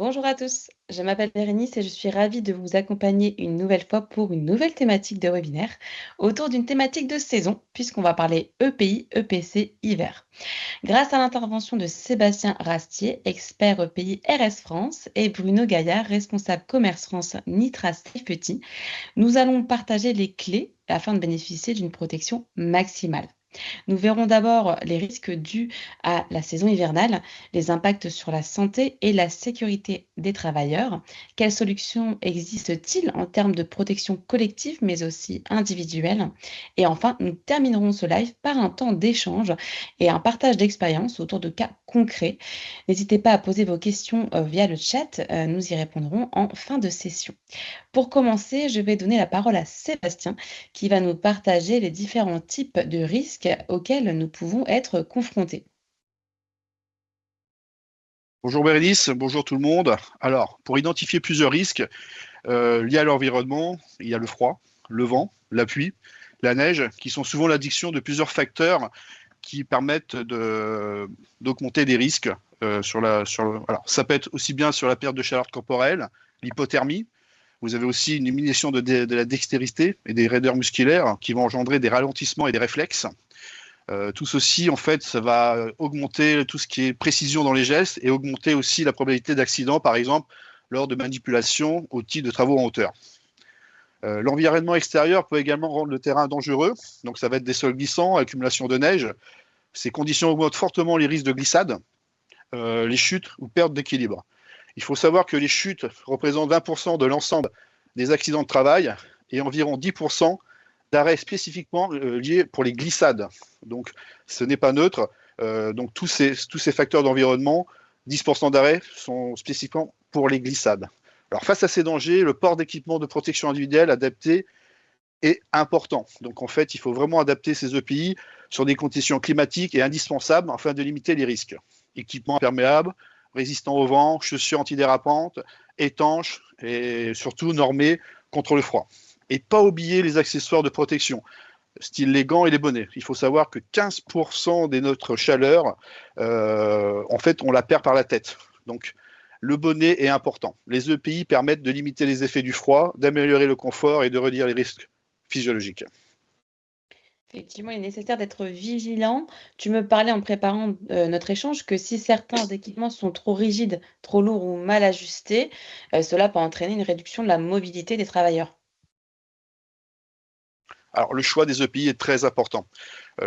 Bonjour à tous, je m'appelle Bérénice et je suis ravie de vous accompagner une nouvelle fois pour une nouvelle thématique de webinaire autour d'une thématique de saison, puisqu'on va parler EPI, EPC hiver. Grâce à l'intervention de Sébastien Rastier, expert EPI RS France, et Bruno Gaillard, responsable commerce France Nitras Petit, nous allons partager les clés afin de bénéficier d'une protection maximale. Nous verrons d'abord les risques dus à la saison hivernale, les impacts sur la santé et la sécurité des travailleurs. Quelles solutions existent-ils en termes de protection collective mais aussi individuelle? Et enfin, nous terminerons ce live par un temps d'échange et un partage d'expériences autour de cas concrets. N'hésitez pas à poser vos questions via le chat, nous y répondrons en fin de session. Pour commencer, je vais donner la parole à Sébastien qui va nous partager les différents types de risques auxquels nous pouvons être confrontés. Bonjour Bérénice, bonjour tout le monde. Alors, pour identifier plusieurs risques liés à l'environnement, il y a le froid, le vent, la pluie, la neige, qui sont souvent l'addition de plusieurs facteurs qui permettent d'augmenter des risques alors, ça peut être aussi bien sur la perte de chaleur corporelle, l'hypothermie. Vous avez aussi une diminution de la dextérité et des raideurs musculaires qui vont engendrer des ralentissements et des réflexes. Tout ceci, en fait, ça va augmenter tout ce qui est précision dans les gestes et augmenter aussi la probabilité d'accident, par exemple, lors de manipulations au titre de travaux en hauteur. L'environnement extérieur peut également rendre le terrain dangereux. Donc, ça va être des sols glissants, accumulation de neige. Ces conditions augmentent fortement les risques de glissade, les chutes ou perte d'équilibre. Il faut savoir que les chutes représentent 20% de l'ensemble des accidents de travail et environ 10% d'arrêts spécifiquement liés pour les glissades. Donc, ce n'est pas neutre. Donc, tous ces facteurs d'environnement, 10% d'arrêts sont spécifiquement pour les glissades. Alors, face à ces dangers, le port d'équipements de protection individuelle adapté est important. Donc, en fait, il faut vraiment adapter ces EPI sur des conditions climatiques et indispensables afin de limiter les risques. Équipements imperméables, résistants au vent, chaussures antidérapantes, étanches et surtout normés contre le froid. Et pas oublier les accessoires de protection, style les gants et les bonnets. Il faut savoir que 15% de notre chaleur, en fait, on la perd par la tête. Donc, le bonnet est important. Les EPI permettent de limiter les effets du froid, d'améliorer le confort et de réduire les risques physiologiques. Effectivement, il est nécessaire d'être vigilant. Tu me parlais en préparant notre échange que si certains équipements sont trop rigides, trop lourds ou mal ajustés, cela peut entraîner une réduction de la mobilité des travailleurs. Alors, le choix des EPI est très important.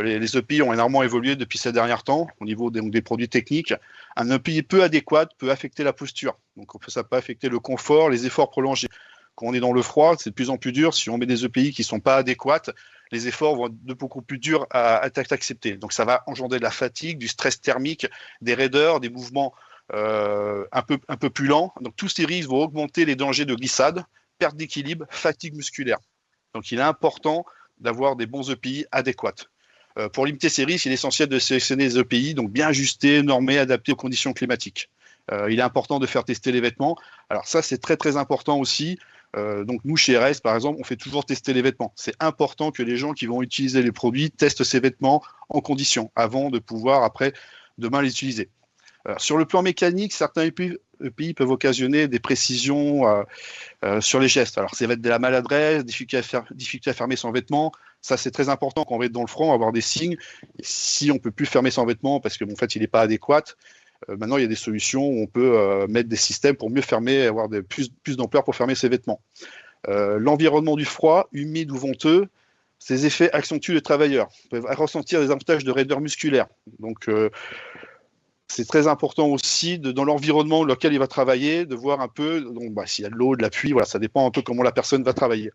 Les EPI ont énormément évolué depuis ces derniers temps au niveau des produits techniques. Un EPI peu adéquat peut affecter la posture. Donc, ça peut affecter le confort, les efforts prolongés. Quand on est dans le froid, c'est de plus en plus dur. Si on met des EPI qui ne sont pas adéquates, les efforts vont être de beaucoup plus durs à accepter. Donc, ça va engendrer de la fatigue, du stress thermique, des raideurs, des mouvements un peu plus lents. Donc, tous ces risques vont augmenter les dangers de glissade, perte d'équilibre, fatigue musculaire. Donc, il est important d'avoir des bons EPI adéquats. Pour limiter ces risques, il est essentiel de sélectionner des EPI donc bien ajustés, normés, adaptés aux conditions climatiques. Il est important de faire tester les vêtements. Alors ça, c'est très très important aussi. Donc nous, chez RS, par exemple, on fait toujours tester les vêtements. C'est important que les gens qui vont utiliser les produits testent ces vêtements en conditions avant de pouvoir après demain les utiliser. Alors, sur le plan mécanique, certains EPI peuvent occasionner des précisions sur les gestes. Alors, ça va être de la maladresse, difficulté à fermer son vêtement. Ça, c'est très important quand on va être dans le front, avoir des signes. Et si on ne peut plus fermer son vêtement parce qu'en fait, il n'est pas adéquat, maintenant, il y a des solutions où on peut mettre des systèmes pour mieux fermer, avoir plus d'ampleur pour fermer ses vêtements. L'environnement du froid, humide ou venteux, ces effets accentuent les travailleurs. Ils peuvent ressentir des avantages de raideur musculaire. Donc, c'est très important aussi dans l'environnement dans lequel il va travailler, de voir un peu s'il y a de l'eau, de la pluie, voilà, ça dépend un peu comment la personne va travailler.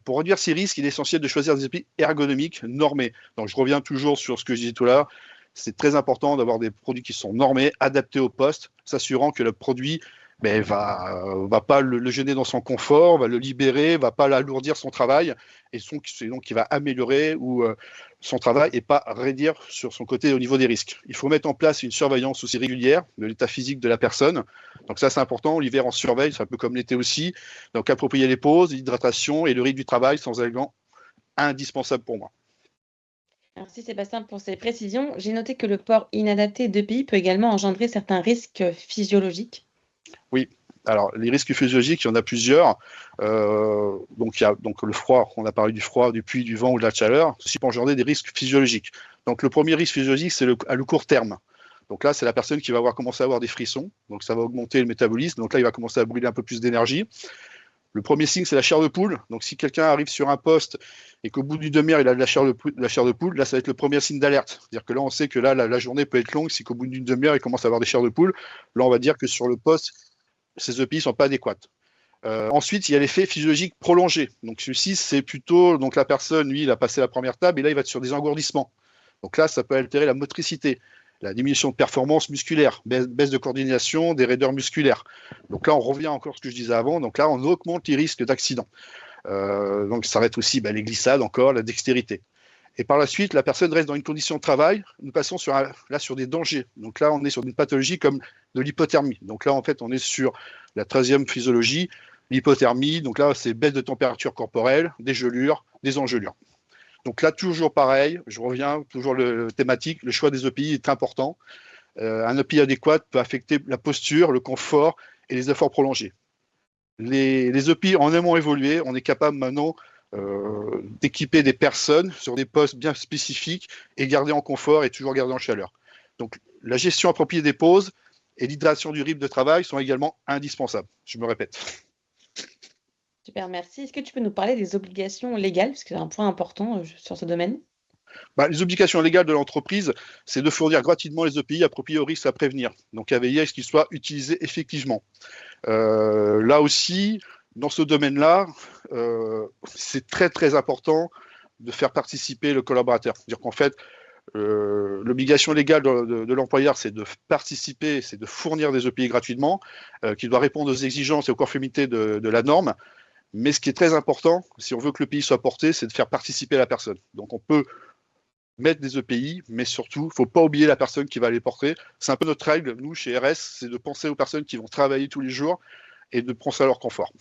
Pour réduire ces risques, il est essentiel de choisir des EPI ergonomiques normés. Donc je reviens toujours sur ce que je disais tout à l'heure. C'est très important d'avoir des produits qui sont normés, adaptés au poste, s'assurant que le produit va pas le gêner dans son confort, va le libérer, va pas l'alourdir son travail, et donc il va améliorer son travail et pas réduire sur son côté au niveau des risques. Il faut mettre en place une surveillance aussi régulière de l'état physique de la personne. Donc ça, c'est important. L'hiver, on surveille, c'est un peu comme l'été aussi. Donc approprier les pauses, l'hydratation et le rythme du travail sans éléments indispensables pour moi. Merci Sébastien pour ces précisions. J'ai noté que le port inadapté d'EPI peut également engendrer certains risques physiologiques. Oui, Alors, les risques physiologiques, il y en a plusieurs. Donc, il y a donc le froid, on a parlé du froid, du pluie, du vent ou de la chaleur. Ceci peut engendrer des risques physiologiques. Donc, le premier risque physiologique, c'est à le court terme. Donc là, c'est la personne qui va commencer à avoir des frissons. Donc, ça va augmenter le métabolisme. Donc là, il va commencer à brûler un peu plus d'énergie. Le premier signe, c'est la chair de poule. Donc, si quelqu'un arrive sur un poste et qu'au bout d'une demi-heure, il a de la chair de poule, là, ça va être le premier signe d'alerte. C'est-à-dire que là, on sait que là, la journée peut être longue. Si qu'au bout d'une demi-heure, il commence à avoir des chairs de poule, là, on va dire que sur le poste, ces EPI ne sont pas adéquates. Ensuite, il y a l'effet physiologique prolongé. Donc, celui-ci, c'est plutôt donc la personne, lui, il a passé la première table et là, il va être sur des engourdissements. Donc là, ça peut altérer la motricité, la diminution de performance musculaire, baisse de coordination, des raideurs musculaires. Donc là, on revient encore à ce que je disais avant. Donc là, on augmente les risques d'accident. Donc ça va être aussi les glissades, encore la dextérité. Et par la suite, la personne reste dans une condition de travail. Nous passons sur des dangers. Donc là, on est sur une pathologie comme de l'hypothermie. Donc là, en fait, on est sur la 13e physiologie, l'hypothermie. Donc là, c'est baisse de température corporelle, des gelures, des engelures. Donc là, toujours pareil, je reviens, toujours le thématique, le choix des EPI est important. Un EPI adéquat peut affecter la posture, le confort et les efforts prolongés. Les EPI en aimant évoluer, on est capable maintenant d'équiper des personnes sur des postes bien spécifiques et garder en confort et toujours garder en chaleur. Donc la gestion appropriée des pauses et l'hydratation du rythme de travail sont également indispensables. Je me répète. Super, merci. Est-ce que tu peux nous parler des obligations légales, parce que c'est un point important sur ce domaine? Les obligations légales de l'entreprise, c'est de fournir gratuitement les EPI appropriés aux risques à prévenir, donc à veiller à ce qu'ils soient utilisés effectivement. Là aussi, dans ce domaine-là, c'est très très important de faire participer le collaborateur. C'est-à-dire qu'en fait, l'obligation légale de l'employeur, c'est de participer, c'est de fournir des EPI gratuitement, qui doit répondre aux exigences et aux conformités de la norme. Mais ce qui est très important, si on veut que le pays soit porté, c'est de faire participer la personne. Donc on peut mettre des EPI, mais surtout, il ne faut pas oublier la personne qui va les porter. C'est un peu notre règle, nous, chez RS, c'est de penser aux personnes qui vont travailler tous les jours et de penser à leur confort.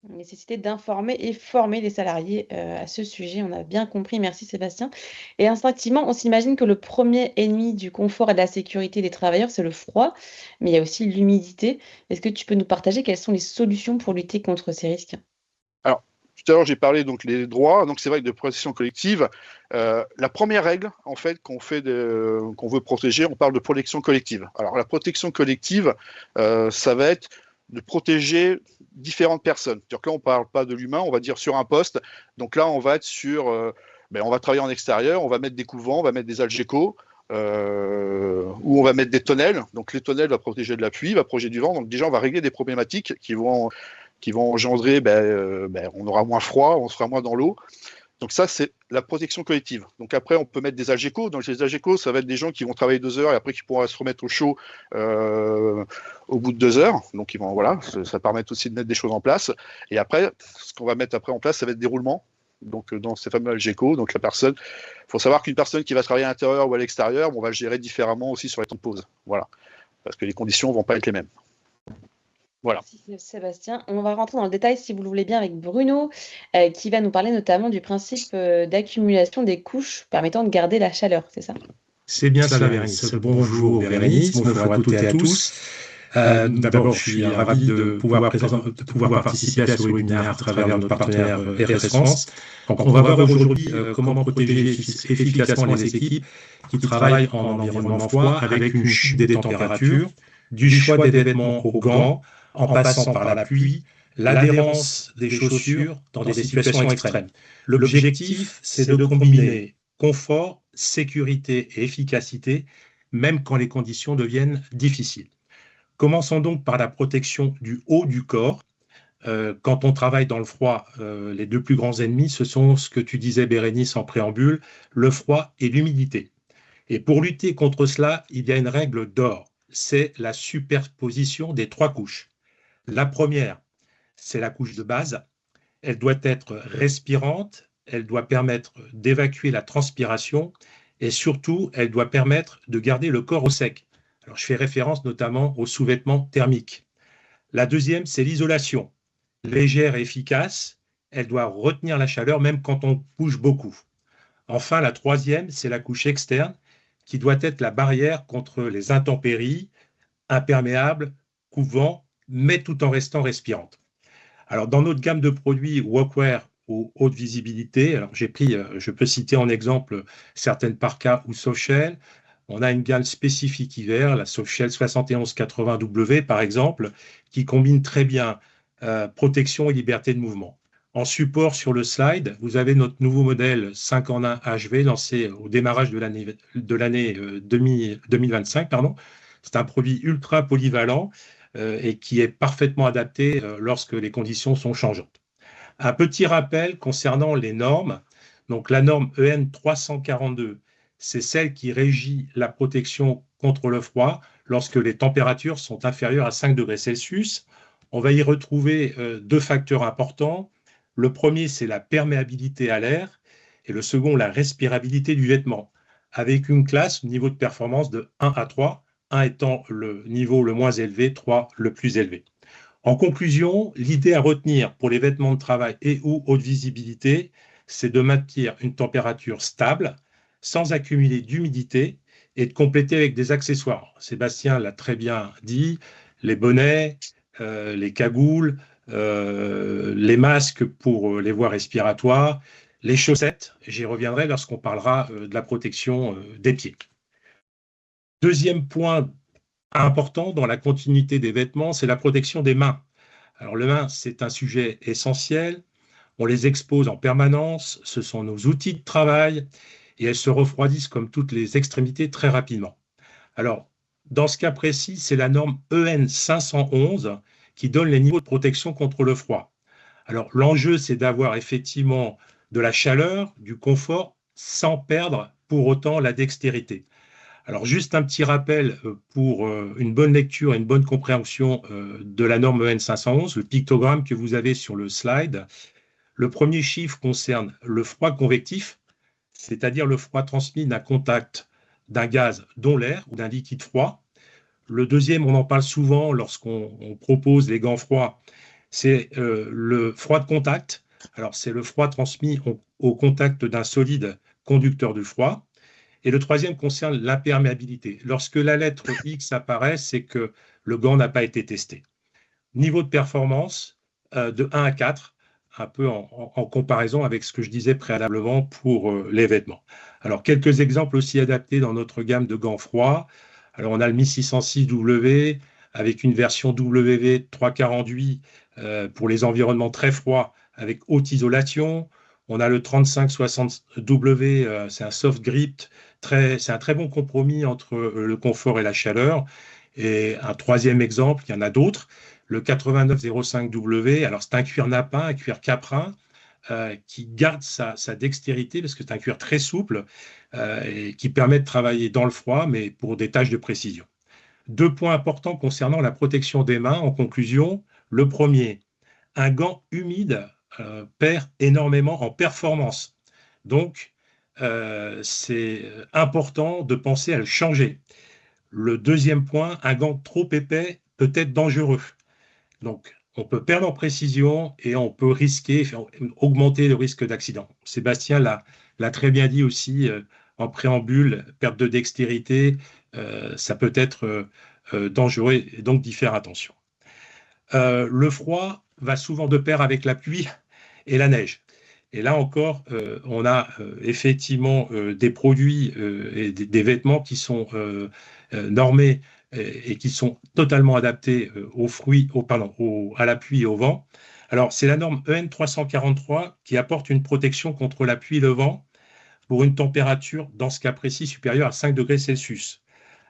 Nécessité d'informer et former les salariés à ce sujet, on a bien compris, merci Sébastien. Et instinctivement, on s'imagine que le premier ennemi du confort et de la sécurité des travailleurs, c'est le froid, mais il y a aussi l'humidité. Est-ce que tu peux nous partager quelles sont les solutions pour lutter contre ces risques? Alors, tout à l'heure, j'ai parlé donc les droits, donc c'est vrai que de protection collective. La première règle, en fait, qu'on veut protéger, on parle de protection collective. Alors, la protection collective, ça va être de protéger différentes personnes. C'est-à-dire que là, on ne parle pas de l'humain, on va dire sur un poste. Donc là, on va être sur, on va travailler en extérieur, on va mettre des couvents, on va mettre des algécos, ou on va mettre des tonnelles. Donc les tonnelles vont protéger de la pluie, va protéger du vent. Donc déjà, on va régler des problématiques qui vont engendrer, on aura moins froid, on sera moins dans l'eau. Donc ça, c'est la protection collective. Donc après, on peut mettre des algécos. Donc les algécos, ça va être des gens qui vont travailler 2 heures et après qui pourront se remettre au chaud au bout de 2 heures. Donc ça permet aussi de mettre des choses en place. Et après, ce qu'on va mettre après en place, ça va être des roulements. Donc dans ces fameux algécos, donc la personne, il faut savoir qu'une personne qui va travailler à l'intérieur ou à l'extérieur, on va le gérer différemment aussi sur les temps de pause. Voilà, parce que les conditions ne vont pas être les mêmes. Voilà. Merci Sébastien. On va rentrer dans le détail, si vous le voulez bien, avec Bruno, qui va nous parler notamment du principe d'accumulation des couches permettant de garder la chaleur, c'est ça? C'est bien cela, Bérénice. Bonjour Bérénice, bonjour à toutes et à tous. D'abord, je suis ravi de pouvoir participer à ce webinaire à travers notre partenaire RS France. Donc, on va voir aujourd'hui comment protéger efficacement les équipes qui travaillent en environnement froid avec une chute des températures, du choix des vêtements aux gants, en passant par la pluie, l'adhérence des chaussures dans des situations extrêmes. L'objectif, c'est de combiner confort, sécurité et efficacité, même quand les conditions deviennent difficiles. Commençons donc par la protection du haut du corps. Quand on travaille dans le froid, les deux plus grands ennemis, ce sont ce que tu disais, Bérénice, en préambule, le froid et l'humidité. Et pour lutter contre cela, il y a une règle d'or, c'est la superposition des 3 couches. La première, c'est la couche de base. Elle doit être respirante, elle doit permettre d'évacuer la transpiration et surtout, elle doit permettre de garder le corps au sec. Alors, je fais référence notamment aux sous-vêtements thermiques. La deuxième, c'est l'isolation. Légère et efficace, elle doit retenir la chaleur même quand on bouge beaucoup. Enfin, la troisième, c'est la couche externe qui doit être la barrière contre les intempéries, imperméable, couvant, mais tout en restant respirante. Alors, dans notre gamme de produits workwear ou haute visibilité, alors je peux citer en exemple certaines parkas ou softshell. On a une gamme spécifique hiver, la softshell 7180W par exemple, qui combine très bien protection et liberté de mouvement. En support sur le slide, vous avez notre nouveau modèle 5 en 1 HV lancé au démarrage de l'année 2025. C'est un produit ultra polyvalent et qui est parfaitement adapté lorsque les conditions sont changeantes. Un petit rappel concernant les normes. Donc, la norme EN 342, c'est celle qui régit la protection contre le froid lorsque les températures sont inférieures à 5 degrés Celsius. On va y retrouver deux facteurs importants. Le premier, c'est la perméabilité à l'air et le second, la respirabilité du vêtement, avec une classe, niveau de performance de 1 à 3, 1 étant le niveau le moins élevé, 3 le plus élevé. En conclusion, l'idée à retenir pour les vêtements de travail et ou haute visibilité, c'est de maintenir une température stable, sans accumuler d'humidité et de compléter avec des accessoires. Sébastien l'a très bien dit, les bonnets, les cagoules, les masques pour les voies respiratoires, les chaussettes, j'y reviendrai lorsqu'on parlera de la protection des pieds. Deuxième point important dans la continuité des vêtements, c'est la protection des mains. Alors, les mains, c'est un sujet essentiel. On les expose en permanence. Ce sont nos outils de travail et elles se refroidissent comme toutes les extrémités très rapidement. Alors, dans ce cas précis, c'est la norme EN 511 qui donne les niveaux de protection contre le froid. Alors, l'enjeu, c'est d'avoir effectivement de la chaleur, du confort, sans perdre pour autant la dextérité. Alors, juste un petit rappel pour une bonne lecture et une bonne compréhension de la norme EN 511, le pictogramme que vous avez sur le slide. Le premier chiffre concerne le froid convectif, c'est-à-dire le froid transmis d'un contact d'un gaz, dont l'air, ou d'un liquide froid. Le deuxième, on en parle souvent lorsqu'on propose les gants froids, c'est le froid de contact. Alors, c'est le froid transmis au contact d'un solide conducteur du froid. Et le troisième concerne l'imperméabilité. Lorsque la lettre X apparaît, c'est que le gant n'a pas été testé. Niveau de performance de 1 à 4, un peu en comparaison avec ce que je disais préalablement pour les vêtements. Alors, quelques exemples aussi adaptés dans notre gamme de gants froids. Alors, on a le Mi 606W avec une version WV 348 pour les environnements très froids avec haute isolation. On a le 3560W, c'est un soft grip, c'est un très bon compromis entre le confort et la chaleur. Et un troisième exemple, il y en a d'autres, le 8905W, alors c'est un cuir napin, un cuir caprin, qui garde sa dextérité parce que c'est un cuir très souple et qui permet de travailler dans le froid, mais pour des tâches de précision. Deux points importants concernant la protection des mains en conclusion. Le premier, un gant humide perd énormément en performance. Donc, c'est important de penser à le changer. Le deuxième point, un gant trop épais peut être dangereux. Donc, on peut perdre en précision et on peut augmenter le risque d'accident. Sébastien l'a très bien dit aussi en préambule, perte de dextérité, ça peut être dangereux et donc d'y faire attention. Le froid va souvent de pair avec la pluie et la neige. Et là encore, on a effectivement des produits et des vêtements qui sont normés et qui sont totalement adaptés à la pluie et au vent. Alors, c'est la norme EN 343 qui apporte une protection contre la pluie et le vent pour une température, dans ce cas précis, supérieure à 5 degrés Celsius.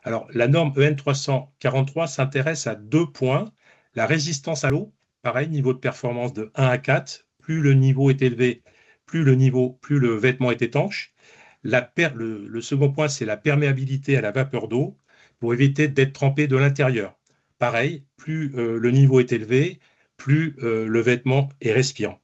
Alors, la norme EN 343 s'intéresse à deux points. La résistance à l'eau, pareil, niveau de performance de 1 à 4. Plus le niveau est élevé, plus le vêtement est étanche. Le second point, c'est la perméabilité à la vapeur d'eau pour éviter d'être trempé de l'intérieur. Pareil, plus le niveau est élevé, plus le vêtement est respirant.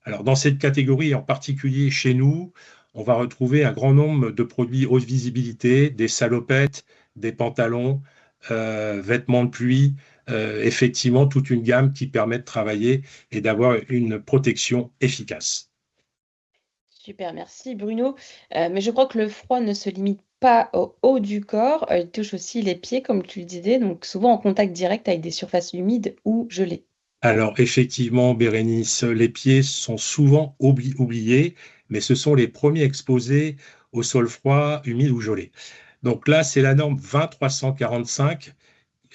Alors, dans cette catégorie, en particulier chez nous, on va retrouver un grand nombre de produits haute visibilité, des salopettes, des pantalons, vêtements de pluie, effectivement toute une gamme qui permet de travailler et d'avoir une protection efficace. Super, merci Bruno. Mais je crois que le froid ne se limite pas au haut du corps, il touche aussi les pieds, comme tu le disais, donc souvent en contact direct avec des surfaces humides ou gelées. Alors effectivement, Bérénice, les pieds sont souvent oubliés, mais ce sont les premiers exposés au sol froid, humide ou gelé. Donc là, c'est la norme 20345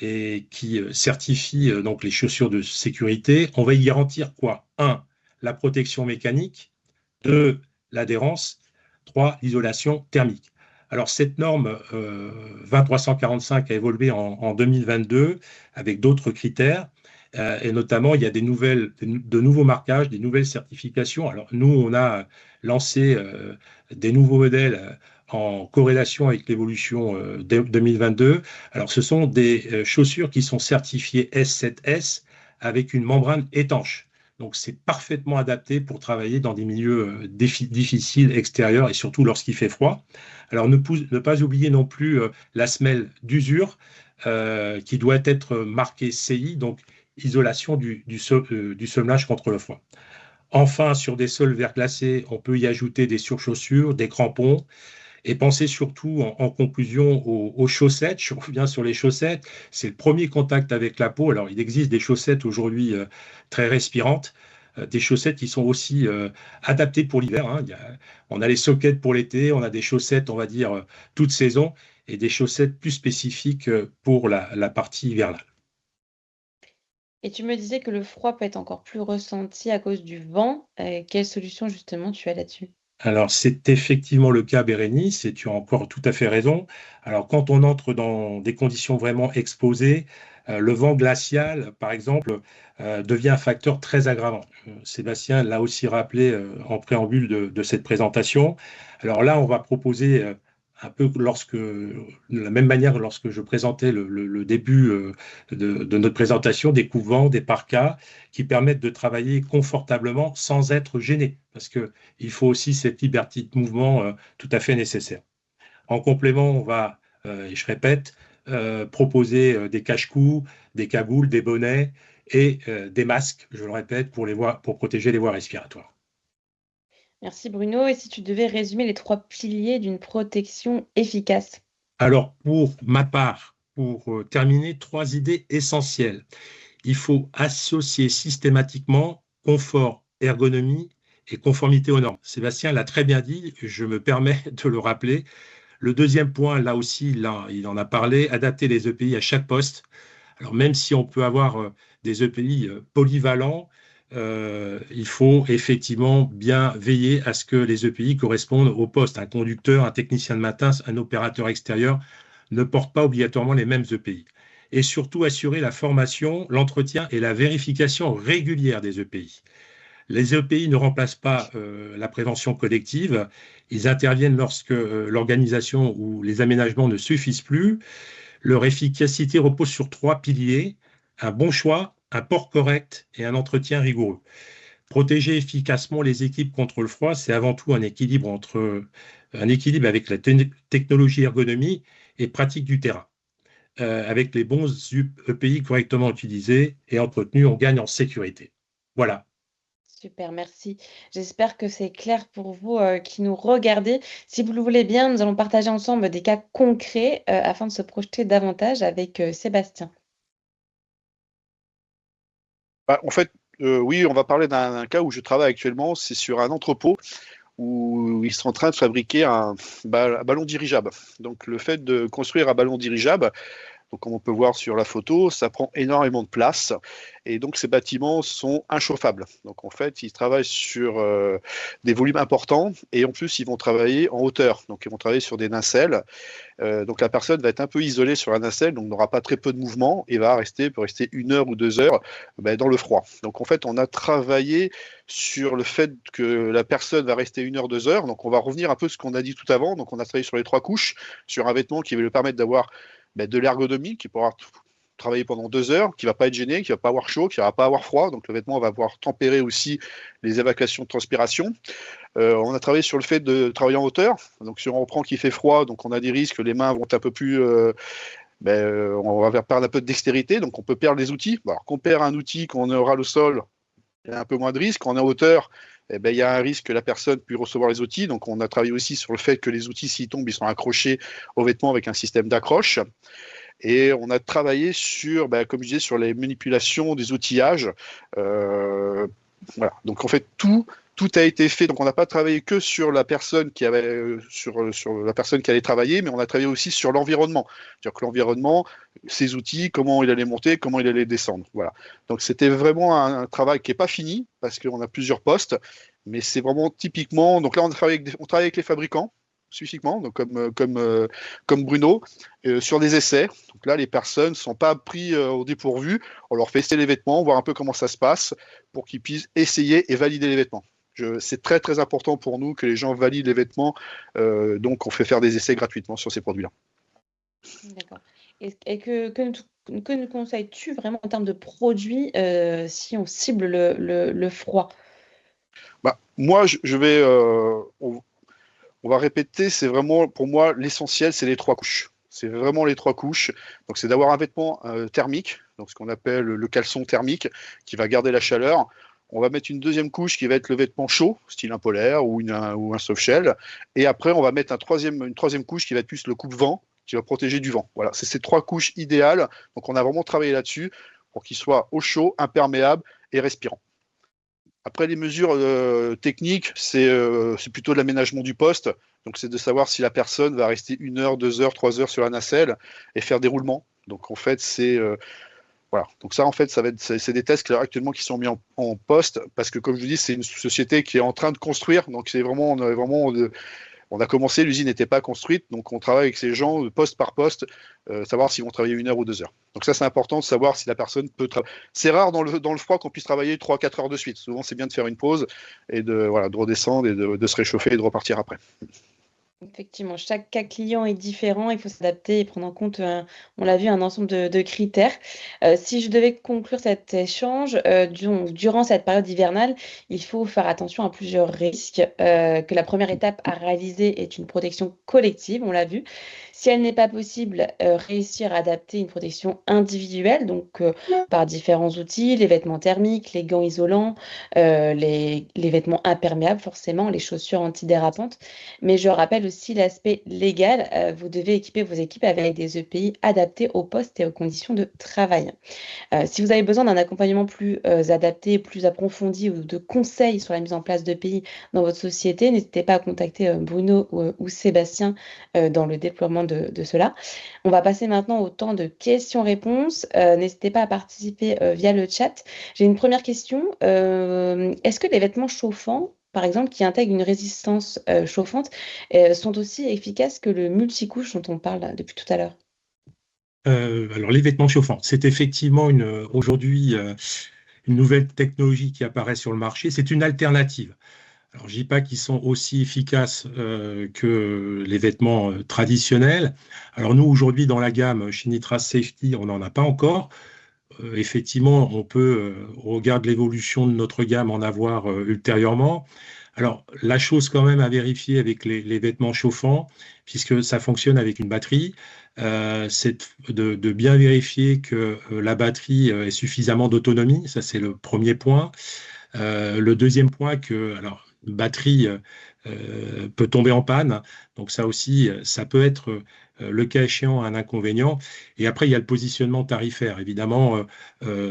et qui certifie donc les chaussures de sécurité. On va y garantir quoi? 1, la protection mécanique. 2, l'adhérence. 3, l'isolation thermique. Alors cette norme 20345 a évolué en 2022 avec d'autres critères. Et notamment, il y a de nouveaux marquages, des nouvelles certifications. Alors nous, on a lancé des nouveaux modèles en corrélation avec l'évolution 2022. Alors ce sont des chaussures qui sont certifiées S7S avec une membrane étanche. Donc c'est parfaitement adapté pour travailler dans des milieux difficiles extérieurs et surtout lorsqu'il fait froid. Alors ne pas oublier non plus la semelle d'usure qui doit être marquée CI, donc isolation du semelage contre le froid. Enfin, sur des sols verglacés, on peut y ajouter des surchaussures, des crampons, et pensez surtout en conclusion aux chaussettes. Je reviens sur les chaussettes. C'est le premier contact avec la peau. Alors, il existe des chaussettes aujourd'hui très respirantes, des chaussettes qui sont aussi adaptées pour l'hiver, hein. On a les sockets pour l'été, on a des chaussettes, on va dire, toute saison, et des chaussettes plus spécifiques pour la partie hivernale. Et tu me disais que le froid peut être encore plus ressenti à cause du vent. Quelle solution justement tu as là-dessus? Alors, c'est effectivement le cas, Bérénice, et tu as encore tout à fait raison. Alors, quand on entre dans des conditions vraiment exposées, le vent glacial, par exemple, devient un facteur très aggravant. Sébastien l'a aussi rappelé en préambule de cette présentation. Alors là, on va proposer un peu de la même manière lorsque je présentais le début de notre présentation, des coupe-vents, des parkas, qui permettent de travailler confortablement sans être gêné. Parce que il faut aussi cette liberté de mouvement tout à fait nécessaire. En complément, on va, et je répète, proposer des cache-cous, des cagoules, des bonnets et des masques, je le répète, pour protéger les voies respiratoires. Merci Bruno. Et si tu devais résumer les 3 piliers d'une protection efficace? Alors, pour ma part, pour terminer, 3 idées essentielles. Il faut associer systématiquement confort, ergonomie et conformité aux normes. Sébastien l'a très bien dit, je me permets de le rappeler. Le deuxième point, là aussi, là, il en a parlé, adapter les EPI à chaque poste. Alors même si on peut avoir des EPI polyvalents, il faut effectivement bien veiller à ce que les EPI correspondent au poste. Un conducteur, un technicien de matin, un opérateur extérieur ne portent pas obligatoirement les mêmes EPI. Et surtout assurer la formation, l'entretien et la vérification régulière des EPI. Les EPI ne remplacent pas la prévention collective. Ils interviennent lorsque l'organisation ou les aménagements ne suffisent plus. Leur efficacité repose sur 3 piliers: un bon choix, un port correct et un entretien rigoureux. Protéger efficacement les équipes contre le froid, c'est avant tout un équilibre avec la technologie ergonomie et pratique du terrain. Avec les bons EPI correctement utilisés et entretenus, on gagne en sécurité. Voilà. Super, merci. J'espère que c'est clair pour vous, qui nous regardez. Si vous le voulez bien, nous allons partager ensemble des cas concrets, afin de se projeter davantage avec, Sébastien. Bah, en fait, oui, on va parler d'un cas où je travaille actuellement. C'est sur un entrepôt où ils sont en train de fabriquer un ballon dirigeable. Donc, le fait de construire un ballon dirigeable, donc, comme on peut voir sur la photo, ça prend énormément de place et donc ces bâtiments sont inchauffables. Donc en fait, ils travaillent sur des volumes importants et en plus, ils vont travailler en hauteur. Donc ils vont travailler sur des nacelles. Donc la personne va être un peu isolée sur la nacelle, donc n'aura pas très peu de mouvement et peut rester 1 heure ou 2 heures dans le froid. Donc en fait, on a travaillé sur le fait que la personne va rester 1 heure, 2 heures. Donc on va revenir un peu à ce qu'on a dit tout avant. Donc on a travaillé sur les 3 couches, sur un vêtement qui va lui permettre d'avoir de l'ergonomie, qui pourra travailler pendant 2 heures, qui ne va pas être gêné, qui ne va pas avoir chaud, qui ne va pas avoir froid. Donc le vêtement va pouvoir tempérer aussi les évacuations de transpiration. On a travaillé sur le fait de travailler en hauteur. Donc si on reprend qu'il fait froid, donc on a des risques, les mains vont être un peu plus... on va perdre un peu de dextérité, donc on peut perdre les outils. Alors qu'on perd un outil, qu'on aura le sol, il y a un peu moins de risque. Quand on est en hauteur, eh ben, il y a un risque que la personne puisse recevoir les outils. Donc, on a travaillé aussi sur le fait que les outils, s'ils tombent, ils sont accrochés aux vêtements avec un système d'accroche. Et on a travaillé sur, comme je disais, sur les manipulations des outillages. Voilà. Donc, en fait, tout a été fait. Donc, on n'a pas travaillé que sur la personne qui avait, sur la personne qui allait travailler, mais on a travaillé aussi sur l'environnement. C'est-à-dire que l'environnement, ses outils, comment il allait monter, comment il allait descendre. Voilà. Donc, c'était vraiment un travail qui n'est pas fini parce qu'on a plusieurs postes, mais c'est vraiment typiquement. Donc là, on travaille avec les fabricants spécifiquement, donc comme Bruno, sur des essais. Donc là, les personnes ne sont pas pris au dépourvu. On leur fait essayer les vêtements, voir un peu comment ça se passe pour qu'ils puissent essayer et valider les vêtements. C'est très, très important pour nous que les gens valident les vêtements. Donc, on fait faire des essais gratuitement sur ces produits-là. D'accord. Et que nous conseilles-tu vraiment en termes de produits si on cible le froid? Moi, je vais... on va répéter, c'est vraiment, pour moi, l'essentiel, c'est les 3 couches. C'est vraiment les 3 couches. Donc, c'est d'avoir un vêtement thermique, donc ce qu'on appelle le caleçon thermique, qui va garder la chaleur. On va mettre une deuxième couche qui va être le vêtement chaud, style un polaire ou un soft shell. Et après, on va mettre une troisième couche qui va être plus le coupe-vent, qui va protéger du vent. Voilà, c'est ces 3 couches idéales. Donc, on a vraiment travaillé là-dessus pour qu'il soit au chaud, imperméable et respirant. Après, les mesures techniques, c'est plutôt de l'aménagement du poste. Donc, c'est de savoir si la personne va rester 1 heure, 2 heures, 3 heures sur la nacelle et faire des roulements. Donc, en fait, voilà. Donc, ça, en fait, c'est des tests actuellement qui sont mis en poste parce que, comme je vous dis, c'est une société qui est en train de construire. Donc, on a commencé, l'usine n'était pas construite, donc on travaille avec ces gens poste par poste, savoir s'ils vont travailler 1 heure ou 2 heures. Donc ça, c'est important de savoir si la personne peut travailler. C'est rare dans le froid qu'on puisse travailler 3-4 heures de suite. Souvent, c'est bien de faire une pause et de redescendre et de se réchauffer et de repartir après. Effectivement, chaque cas client est différent, il faut s'adapter et prendre en compte, on l'a vu, un ensemble de critères. Si je devais conclure cet échange, durant cette période hivernale, il faut faire attention à plusieurs risques, que la première étape à réaliser est une protection collective, on l'a vu. Si elle n'est pas possible, réussir à adapter une protection individuelle, donc par différents outils, les vêtements thermiques, les gants isolants, les vêtements imperméables forcément, les chaussures antidérapantes. Mais je rappelle aussi l'aspect légal. Vous devez équiper vos équipes avec des EPI adaptés au poste et aux conditions de travail. Si vous avez besoin d'un accompagnement plus adapté, plus approfondi ou de conseils sur la mise en place d'EPI dans votre société, n'hésitez pas à contacter Bruno ou Sébastien dans le déploiement de cela. On va passer maintenant au temps de questions-réponses. N'hésitez pas à participer via le chat. J'ai une première question. Est-ce que les vêtements chauffants, par exemple, qui intègrent une résistance chauffante, sont aussi efficaces que le multicouche dont on parle depuis tout à l'heure? Alors, les vêtements chauffants, c'est effectivement aujourd'hui une nouvelle technologie qui apparaît sur le marché. C'est une alternative. Alors, je ne dis pas qu'ils sont aussi efficaces que les vêtements traditionnels. Alors, nous, aujourd'hui, dans la gamme chez Nitras Safety, on n'en a pas encore. Effectivement, on peut, au regard de l'évolution de notre gamme, en avoir ultérieurement. Alors, la chose quand même à vérifier avec les vêtements chauffants, puisque ça fonctionne avec une batterie, c'est de bien vérifier que la batterie ait suffisamment d'autonomie. Ça, c'est le premier point. Le deuxième point, alors, une batterie peut tomber en panne. Donc ça aussi, ça peut être le cas échéant un inconvénient. Et après, il y a le positionnement tarifaire. Évidemment,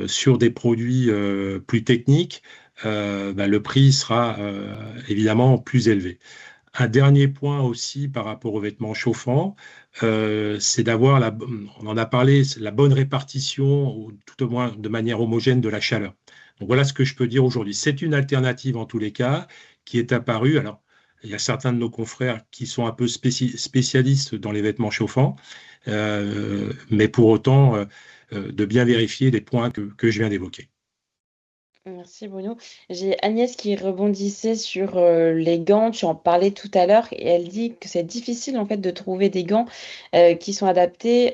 sur des produits plus techniques, le prix sera évidemment plus élevé. Un dernier point aussi par rapport aux vêtements chauffants, c'est d'avoir, on en a parlé, la bonne répartition, ou tout au moins de manière homogène, de la chaleur. Donc voilà ce que je peux dire aujourd'hui. C'est une alternative en tous les cas qui est apparue. Alors, il y a certains de nos confrères qui sont un peu spécialistes dans les vêtements chauffants, mais pour autant, de bien vérifier les points que je viens d'évoquer. Merci Bruno. J'ai Agnès qui rebondissait sur les gants. Tu en parlais tout à l'heure et elle dit que c'est difficile en fait de trouver des gants qui sont adaptés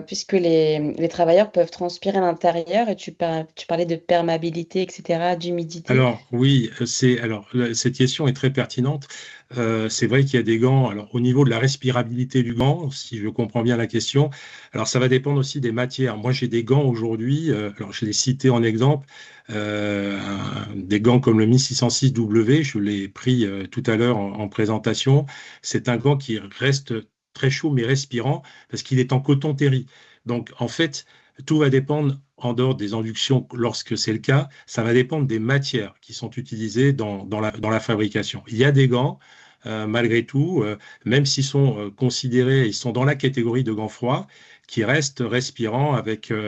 puisque les travailleurs peuvent transpirer à l'intérieur et tu parlais de perméabilité, etc., d'humidité. Alors oui, cette question est très pertinente. C'est vrai qu'il y a des gants. Alors, au niveau de la respirabilité du gant, si je comprends bien la question, alors ça va dépendre aussi des matières. Moi, j'ai des gants aujourd'hui, alors je l'ai cité en exemple, des gants comme le Mi 606W, je l'ai pris tout à l'heure en présentation. C'est un gant qui reste très chaud mais respirant parce qu'il est en coton terry. Donc, en fait, tout va dépendre, en dehors des inductions, lorsque c'est le cas, ça va dépendre des matières qui sont utilisées dans la fabrication. Il y a des gants, malgré tout, même s'ils sont considérés, ils sont dans la catégorie de gants froids, qui restent respirants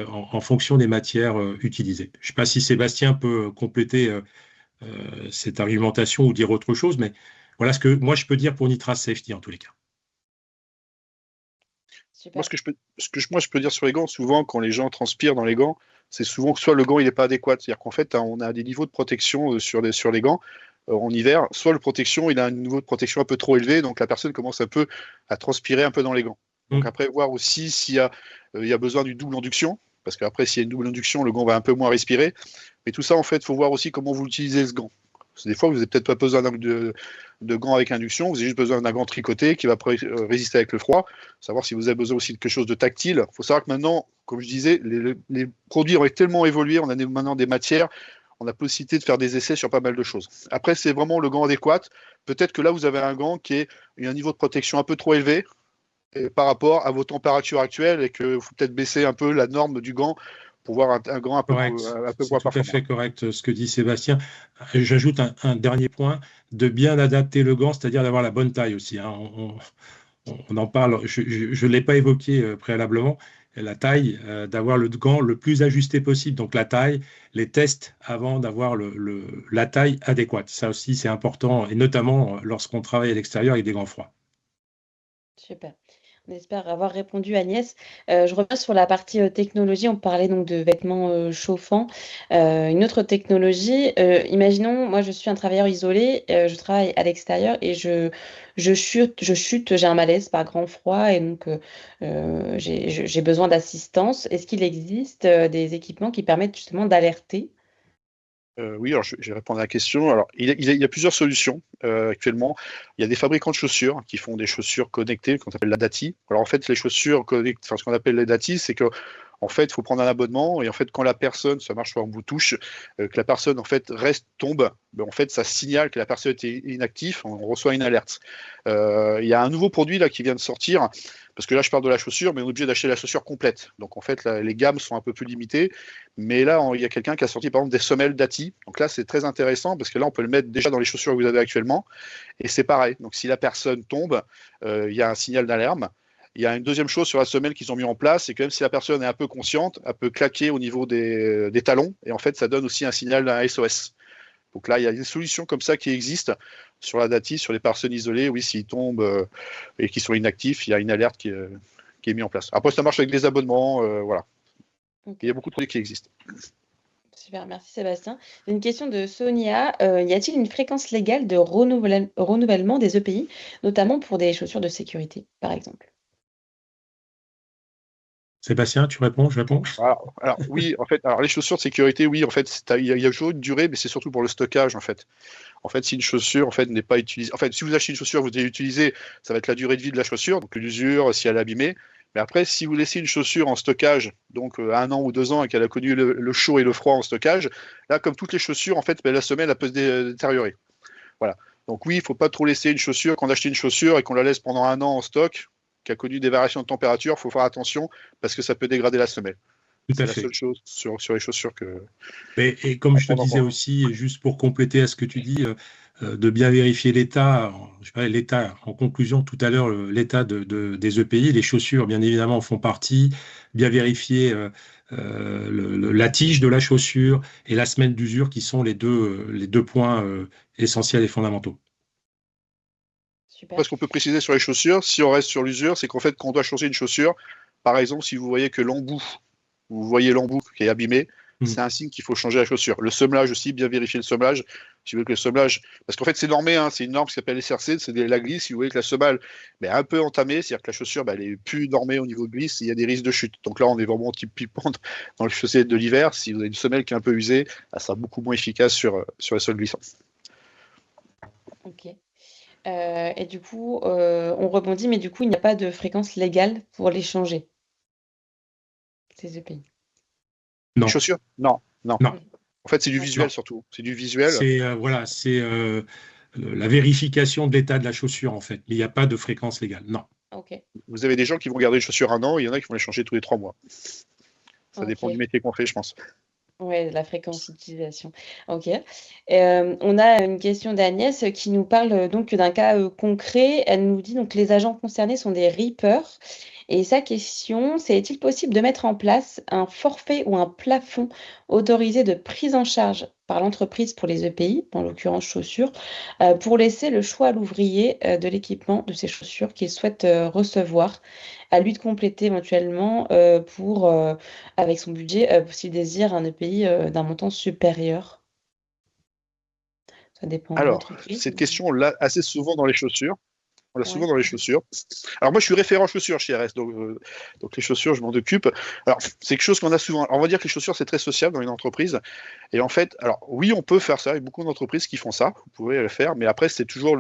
en fonction des matières utilisées. Je ne sais pas si Sébastien peut compléter cette argumentation ou dire autre chose, mais voilà ce que moi je peux dire pour Nitras Safety en tous les cas. Moi, Super. moi, je peux dire sur les gants, souvent, quand les gens transpirent dans les gants, c'est souvent que soit le gant il n'est pas adéquat. C'est-à-dire qu'en fait, on a des niveaux de protection sur les gants en hiver. Soit le protection, il a un niveau de protection un peu trop élevé, donc la personne commence un peu à transpirer un peu dans les gants. Donc après, voir aussi s'il y a, il y a besoin d'une double induction, parce qu'après, s'il y a une double induction, le gant va un peu moins respirer. Mais tout ça, en fait, il faut voir aussi comment vous utilisez ce gant. Parce que des fois, vous n'avez peut-être pas besoin de gants avec induction, vous avez juste besoin d'un gant tricoté qui va résister avec le froid. Savoir si vous avez besoin aussi de quelque chose de tactile. Il faut savoir que maintenant, comme je disais, les produits ont tellement évolué, on a maintenant des matières, on a possibilité de faire des essais sur pas mal de choses. Après, c'est vraiment le gant adéquat. Peut-être que là, vous avez un gant qui a un niveau de protection un peu trop élevé par rapport à vos températures actuelles et qu'il faut peut-être baisser un peu la norme du gant pour voir un gant un peu Correct, c'est moins tout à performant. fait correct ce que dit Sébastien. J'ajoute un dernier point, de bien adapter le gant, c'est-à-dire d'avoir la bonne taille aussi, hein. On en parle, je ne l'ai pas évoqué préalablement, la taille, d'avoir le gant le plus ajusté possible. Donc la taille, les tests avant d'avoir la taille adéquate. Ça aussi, c'est important, et notamment lorsqu'on travaille à l'extérieur avec des gants froids. Super. On espère avoir répondu, Agnès. Je reviens sur la partie technologie. On parlait donc de vêtements chauffants. Une autre technologie, imaginons, moi je suis un travailleur isolé, je travaille à l'extérieur et je chute, j'ai un malaise par grand froid et donc j'ai besoin d'assistance. Est-ce qu'il existe des équipements qui permettent justement d'alerter? Oui, alors je vais répondre à la question. Alors, il y a plusieurs solutions actuellement. Il y a des fabricants de chaussures qui font des chaussures connectées, qu'on appelle la DATI. Alors, en fait, les chaussures connectées, enfin, ce qu'on appelle les DATI, c'est que en fait, il faut prendre un abonnement et en fait, quand la personne, ça marche sur un bout touche, que la personne en fait tombe, ben, en fait, ça signale que la personne était inactive, on reçoit une alerte. Il y a un nouveau produit là qui vient de sortir, parce que là, je parle de la chaussure, mais on est obligé d'acheter la chaussure complète. Donc, en fait, là, les gammes sont un peu plus limitées. Mais là, il y a quelqu'un qui a sorti par exemple des semelles Dati. Donc là, c'est très intéressant parce que là, on peut le mettre déjà dans les chaussures que vous avez actuellement. Et c'est pareil. Donc si la personne tombe, il y a un signal d'alarme. Il y a une deuxième chose sur la semelle qu'ils ont mis en place, c'est que même si la personne est un peu consciente, elle peut claquer au niveau des talons. Et en fait, ça donne aussi un signal d'un SOS. Donc là, il y a des solutions comme ça qui existent sur la Dati, sur les personnes isolées. Oui, s'ils tombent et qu'ils sont inactifs, il y a une alerte qui est mise en place. Après, ça marche avec des abonnements. Voilà. Ok. Il y a beaucoup de produits qui existent. Super, merci Sébastien. J'ai une question de Sonia. Y a-t-il une fréquence légale de renouvellement des EPI, notamment pour des chaussures de sécurité, par exemple? Sébastien, tu réponds, je réponds. Alors, oui, en fait, alors les chaussures de sécurité, oui, en fait, il y a toujours une durée, mais c'est surtout pour le stockage, en fait. En fait, si une chaussure, en fait, n'est pas utilisée, en fait, si vous achetez une chaussure, vous allez l'utiliser, ça va être la durée de vie de la chaussure, donc l'usure, si elle est abîmée. Mais après, si vous laissez une chaussure en stockage, donc 1 an ou 2 ans, et qu'elle a connu le chaud et le froid en stockage, là, comme toutes les chaussures, en fait, ben, la semelle, elle peut se détériorer. Voilà. Donc oui, il ne faut pas trop laisser une chaussure, quand on achète une chaussure et qu'on la laisse pendant 1 an en stock, qui a connu des variations de température, il faut faire attention parce que ça peut dégrader la semelle. Tout C'est à la fait. seule chose sur les chaussures que. Et comme À je te prendre en disais compte. aussi, et juste pour compléter à ce que tu dis, de bien vérifier l'état, je parlais de l'état, en conclusion tout à l'heure, l'état des EPI, les chaussures bien évidemment en font partie, bien vérifier la tige de la chaussure et la semelle d'usure qui sont les deux points essentiels et fondamentaux. Super. Après, ce qu'on peut préciser sur les chaussures, si on reste sur l'usure, c'est qu'en fait, quand on doit changer une chaussure, par exemple, si vous voyez que vous voyez l'embout qui est abîmé, Mm. c'est un signe qu'il faut changer la chaussure. Le semelage aussi, bien vérifier le semelage. Si vous voyez que le semelage, parce qu'en fait, c'est normé, hein, c'est une norme qui s'appelle SRC, c'est la glisse. Si vous voyez que la semelle est un peu entamée, c'est-à-dire que la chaussure, elle est plus normée au niveau de glisse, il y a des risques de chute. Donc là, on est vraiment typiquement dans les chaussettes de l'hiver. Si vous avez une semelle qui est un peu usée, ça sera beaucoup moins efficace sur les sols glissants. Ok. Et du coup, on rebondit, mais du coup, il n'y a pas de fréquence légale pour les changer, ces EPI. Les Non, chaussures? Non, non. non, En fait, c'est du non. visuel surtout. C'est du visuel. C'est voilà, c'est la vérification de l'état de la chaussure en fait. Mais il n'y a pas de fréquence légale. Non. Vous avez des gens qui vont garder les chaussures 1 an, et il y en a qui vont les changer tous les 3 mois. Ça dépend du Ok. métier qu'on fait, je pense. Ouais, la fréquence d'utilisation. Ok. On a une question d'Agnès qui nous parle donc d'un cas concret. Elle nous dit donc les agents concernés sont des reapers. Et sa question, c'est est-il possible de mettre en place un forfait ou un plafond autorisé de prise en charge par l'entreprise pour les EPI, en l'occurrence chaussures, pour laisser le choix à l'ouvrier de l'équipement de ces chaussures qu'il souhaite recevoir, à lui de compléter éventuellement avec son budget, s'il désire un EPI d'un montant supérieur. Ça dépend de Alors, l'entreprise. cette question, on l'a assez souvent dans les chaussures. On l'a souvent Ouais. dans les chaussures. Alors moi, je suis référent chaussures chez RS, donc les chaussures, je m'en occupe. Alors, c'est quelque chose qu'on a souvent. Alors, on va dire que les chaussures, c'est très sociable dans une entreprise. Et en fait, alors oui, on peut faire ça. Il y a beaucoup d'entreprises qui font ça. Vous pouvez le faire, mais après, c'est toujours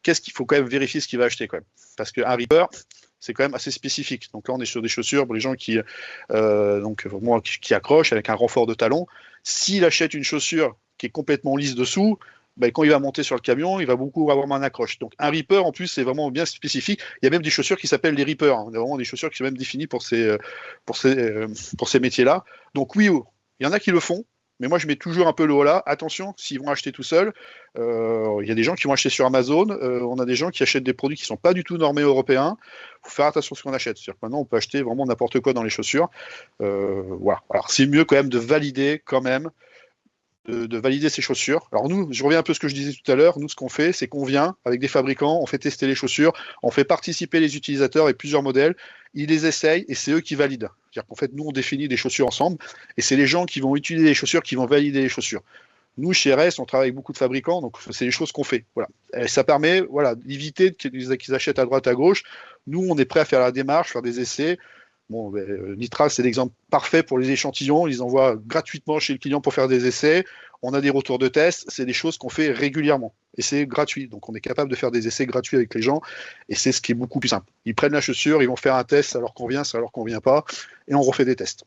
qu'est-ce qu'il faut quand même vérifier ce qu'il va acheter quand même. Parce qu'un Reaper, c'est quand même assez spécifique. Donc là, on est sur des chaussures pour les gens qui accrochent avec un renfort de talon. S'il achète une chaussure qui est complètement lisse dessous, ben, quand il va monter sur le camion, il va beaucoup avoir un accroche. Donc un Reaper, en plus, c'est vraiment bien spécifique. Il y a même des chaussures qui s'appellent les Reapers. Hein. Il y a vraiment des chaussures qui sont même définies pour ces métiers-là. Donc oui, il y en a qui le font. Mais moi, je mets toujours un peu le haut là. Attention, s'ils vont acheter tout seuls, il y a des gens qui vont acheter sur Amazon. On a des gens qui achètent des produits qui ne sont pas du tout normés européens. Il faut faire attention à ce qu'on achète. C'est-à-dire que maintenant, on peut acheter vraiment n'importe quoi dans les chaussures. Voilà. Alors, c'est mieux quand même de valider quand même de valider ses chaussures. Alors nous, je reviens un peu à ce que je disais tout à l'heure, nous ce qu'on fait, c'est qu'on vient avec des fabricants, on fait tester les chaussures, on fait participer les utilisateurs avec plusieurs modèles, ils les essayent et c'est eux qui valident. C'est-à-dire qu'en fait, nous, on définit des chaussures ensemble et c'est les gens qui vont utiliser les chaussures qui vont valider les chaussures. Nous, chez RS, on travaille avec beaucoup de fabricants, donc c'est les choses qu'on fait. Voilà. Et ça permet d'éviter qu'ils achètent à droite, à gauche. Nous, on est prêt à faire la démarche, faire des essais. Bon, Nitral, c'est l'exemple parfait pour les échantillons. Ils envoient gratuitement chez le client pour faire des essais. On a des retours de tests. C'est des choses qu'on fait régulièrement. Et c'est gratuit. Donc, on est capable de faire des essais gratuits avec les gens. Et c'est ce qui est beaucoup plus simple. Ils prennent la chaussure, ils vont faire un test, ça leur convient, ça leur convient pas. Et on refait des tests.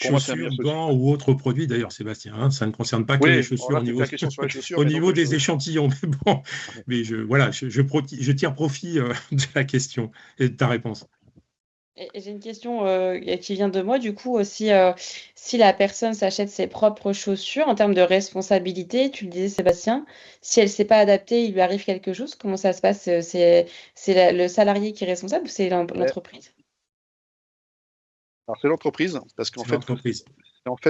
Pour moi, c'est Chaussures, gants ou autres produits, d'ailleurs, Sébastien, hein, ça ne concerne pas que oui, les chaussures là, la question sur les chaussures, au mais niveau donc, des échantillons. Mais bon, mais je tire profit de la question et de ta réponse. Et j'ai une question qui vient de moi. Du coup, si la personne s'achète ses propres chaussures, en termes de responsabilité, tu le disais, Sébastien, si elle ne s'est pas adaptée, il lui arrive quelque chose, comment ça se passe? C'est le salarié qui est responsable ou c'est l'entreprise? alors c'est l'entreprise, parce qu'en C'est fait, l'entreprise.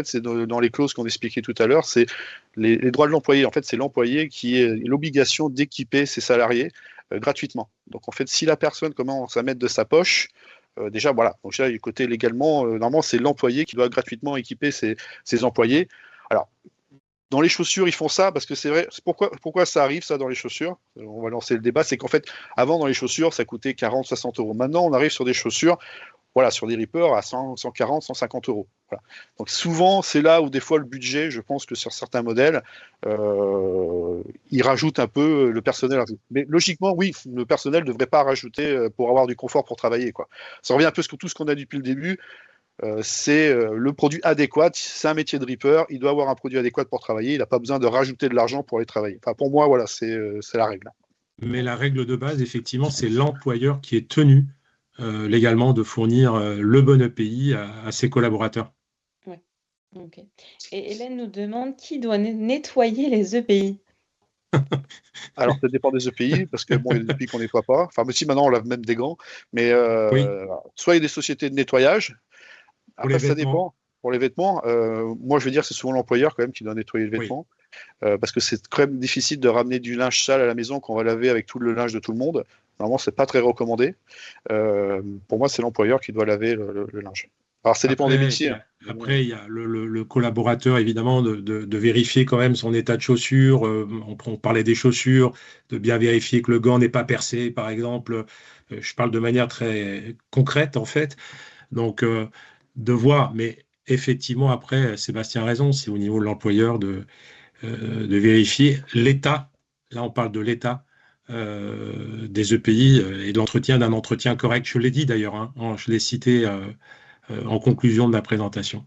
c'est dans les clauses qu'on expliquait tout à l'heure, c'est les droits de l'employé. En fait, c'est l'employé qui a l'obligation d'équiper ses salariés gratuitement. Donc, en fait, si la personne commence à mettre de sa poche, déjà, voilà. Donc, là, du côté légalement, normalement, c'est l'employé qui doit gratuitement équiper ses employés. Alors, dans les chaussures, ils font ça parce que c'est vrai. Pourquoi ça arrive, ça, dans les chaussures? On va lancer le débat. C'est qu'en fait, avant, dans les chaussures, ça coûtait 40, 60 euros. Maintenant, on arrive sur des chaussures, voilà, sur des Reapers à 100, 140, 150 euros. Voilà. Donc souvent, c'est là où des fois le budget, je pense que sur certains modèles, ils rajoutent un peu, le personnel. Mais logiquement, oui, le personnel ne devrait pas rajouter pour avoir du confort pour travailler, quoi. Ça revient un peu à tout ce qu'on a dit depuis le début. C'est le produit adéquat. C'est un métier de Reaper, il doit avoir un produit adéquat pour travailler. Il n'a pas besoin de rajouter de l'argent pour aller travailler. Enfin, pour moi, voilà, c'est la règle. Mais la règle de base, effectivement, c'est l'employeur qui est tenu légalement de fournir le bon EPI à ses collaborateurs. Ouais. Ok. Et Hélène nous demande qui doit nettoyer les EPI. Alors, ça dépend des EPI, parce que bon, il y a des EPI qu'on nettoie pas. Enfin, mais si maintenant on lave même des gants, mais Oui, soit il y a des sociétés de nettoyage. pour les Après, ça vêtements. dépend. Pour les vêtements, moi je veux dire c'est souvent l'employeur quand même qui doit nettoyer le Oui. vêtement, parce que c'est quand même difficile de ramener du linge sale à la maison qu'on va laver avec tout le linge de tout le monde. Normalement, c'est pas très recommandé. Pour moi, c'est l'employeur qui doit laver le linge. Alors, ça dépend des Après, métiers. Hein. il y a le collaborateur, évidemment, de vérifier quand même son état de chaussure. On parlait des chaussures, de bien vérifier que le gant n'est pas percé, par exemple. Je parle de manière très concrète, en fait. Donc, de voir. Mais effectivement, après, Sébastien a raison, c'est au niveau de l'employeur de vérifier l'état. Là, on parle de l'état des EPI et de l'entretien d'un entretien correct. Je l'ai dit d'ailleurs, hein, je l'ai cité en conclusion de ma présentation.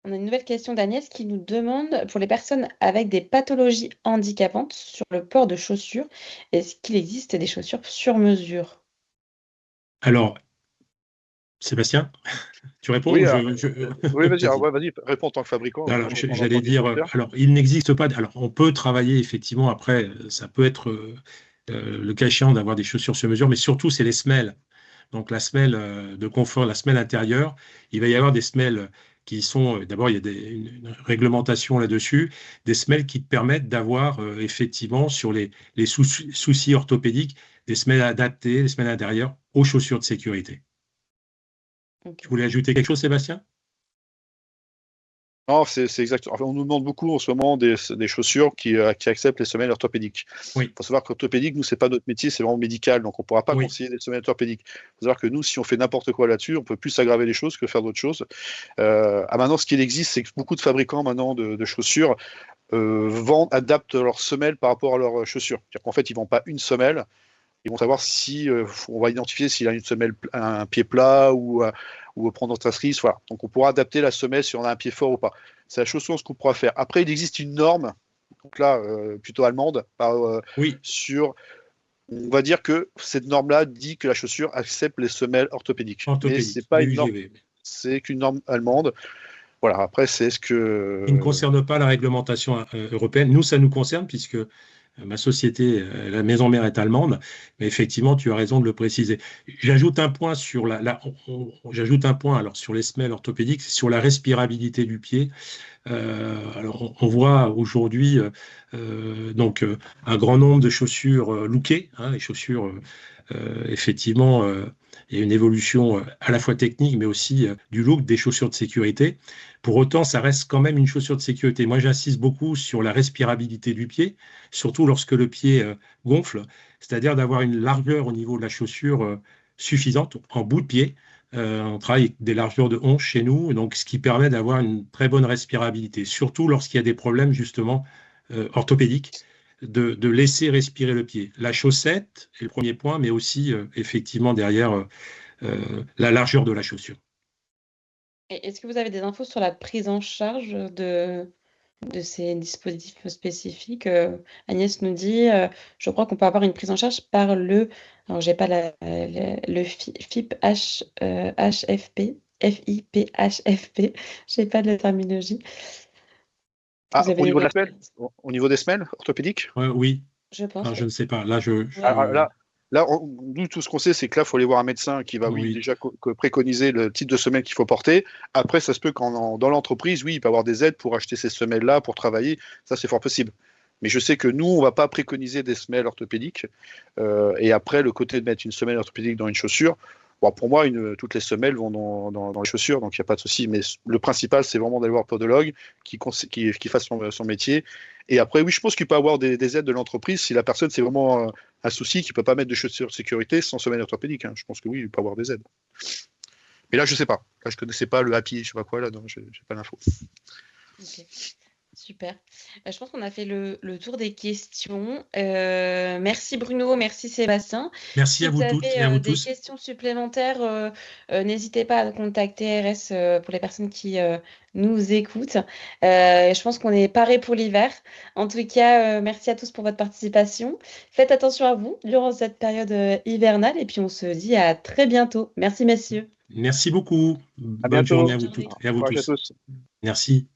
On a une nouvelle question d'Agnès qui nous demande, pour les personnes avec des pathologies handicapantes, sur le port de chaussures, est-ce qu'il existe des chaussures sur mesure? Alors, Sébastien, tu réponds Oui, ou oui, vas-y, Vas-y. vas-y, réponds en tant que fabricant. Alors, Je reprends en j'allais tant dire, qu'utilisateur. alors, il n'existe pas, alors, on peut travailler effectivement, après, ça peut être le cas échéant d'avoir des chaussures sur mesure, mais surtout, c'est les semelles. Donc, la semelle de confort, la semelle intérieure, il va y avoir des semelles qui sont, d'abord, il y a une réglementation là-dessus, des semelles qui te permettent d'avoir effectivement sur les soucis orthopédiques, des semelles adaptées, des semelles intérieures aux chaussures de sécurité. Ok. Tu voulais ajouter quelque chose, Sébastien? Non, c'est exact. Enfin, on nous demande beaucoup en ce moment des chaussures qui acceptent les semelles orthopédiques. Oui. Il faut savoir qu'orthopédique, nous, c'est pas notre métier, c'est vraiment médical, donc on ne pourra pas Oui. conseiller des semelles orthopédiques. Il faut savoir que nous, si on fait n'importe quoi là-dessus, on peut plus aggraver les choses que faire d'autres choses. Maintenant, ce qu'il existe, c'est que beaucoup de fabricants maintenant de chaussures adaptent leurs semelles par rapport à leurs chaussures. C'est-à-dire qu'en fait, ils ne vendent pas une semelle. Ils vont savoir si on va identifier s'il a une semelle, un pied plat ou pronostratrice. Voilà. Donc on pourra adapter la semelle si on a un pied fort ou pas. C'est la chose qu'on pourra faire. Après, il existe une norme, donc là plutôt allemande, Oui. on va dire que cette norme-là dit que la chaussure accepte les semelles orthopédiques. Mais c'est pas une norme, c'est qu'une norme allemande. Voilà. Après, c'est ce que. Il ne concerne pas la réglementation européenne. Nous, ça nous concerne puisque ma société, la maison mère est allemande, mais effectivement, tu as raison de le préciser. J'ajoute un point sur j'ajoute un point alors sur les semelles orthopédiques, sur la respirabilité du pied. Alors, on voit aujourd'hui donc un grand nombre de chaussures lookées, hein, les chaussures effectivement. Il y a une évolution à la fois technique, mais aussi du look des chaussures de sécurité. Pour autant, ça reste quand même une chaussure de sécurité. Moi, j'insiste beaucoup sur la respirabilité du pied, surtout lorsque le pied gonfle, c'est-à-dire d'avoir une largeur au niveau de la chaussure suffisante en bout de pied. On travaille avec des largeurs de 11 chez nous, donc ce qui permet d'avoir une très bonne respirabilité, surtout lorsqu'il y a des problèmes justement orthopédiques, de laisser respirer le pied. La chaussette est le premier point, mais aussi effectivement derrière la largeur de la chaussure. Et est-ce que vous avez des infos sur la prise en charge de ces dispositifs spécifiques? Agnès nous dit, je crois qu'on peut avoir une prise en charge par alors j'ai pas le FIP HFP, FIPHFP, j'ai pas de la terminologie. Au niveau de la semelle, au niveau des semelles orthopédiques? Oui, je pense. Non, je ne sais pas. Là, nous, tout ce qu'on sait, c'est que là, il faut aller voir un médecin qui va, déjà préconiser le type de semelle qu'il faut porter. Après, ça se peut dans l'entreprise, il peut y avoir des aides pour acheter ces semelles-là, pour travailler. Ça, c'est fort possible. Mais je sais que nous, on ne va pas préconiser des semelles orthopédiques. Et après, le côté de mettre une semelle orthopédique dans une chaussure, pour moi, toutes les semelles vont dans les chaussures, donc il n'y a pas de souci. Mais le principal, c'est vraiment d'aller voir un podologue qui fasse son métier. Et après, oui, je pense qu'il peut y avoir des aides de l'entreprise si la personne, c'est vraiment un souci, qu'il ne peut pas mettre de chaussures de sécurité sans semelle orthopédique. Hein. Je pense que oui, il peut y avoir des aides. Mais là, je ne sais pas. Là, je ne connaissais pas le Happy, je ne sais pas quoi, là, donc je n'ai pas l'info. Ok. Super. Je pense qu'on a fait le tour des questions. Merci Bruno, merci Sébastien. Merci à vous toutes et à vous tous. Si vous avez des questions supplémentaires, n'hésitez pas à contacter RS pour les personnes qui nous écoutent. Je pense qu'on est paré pour l'hiver. En tout cas, merci à tous pour votre participation. Faites attention à vous durant cette période hivernale et puis on se dit à très bientôt. Merci messieurs. Merci beaucoup. Bonne journée à vous toutes et à vous tous. Merci.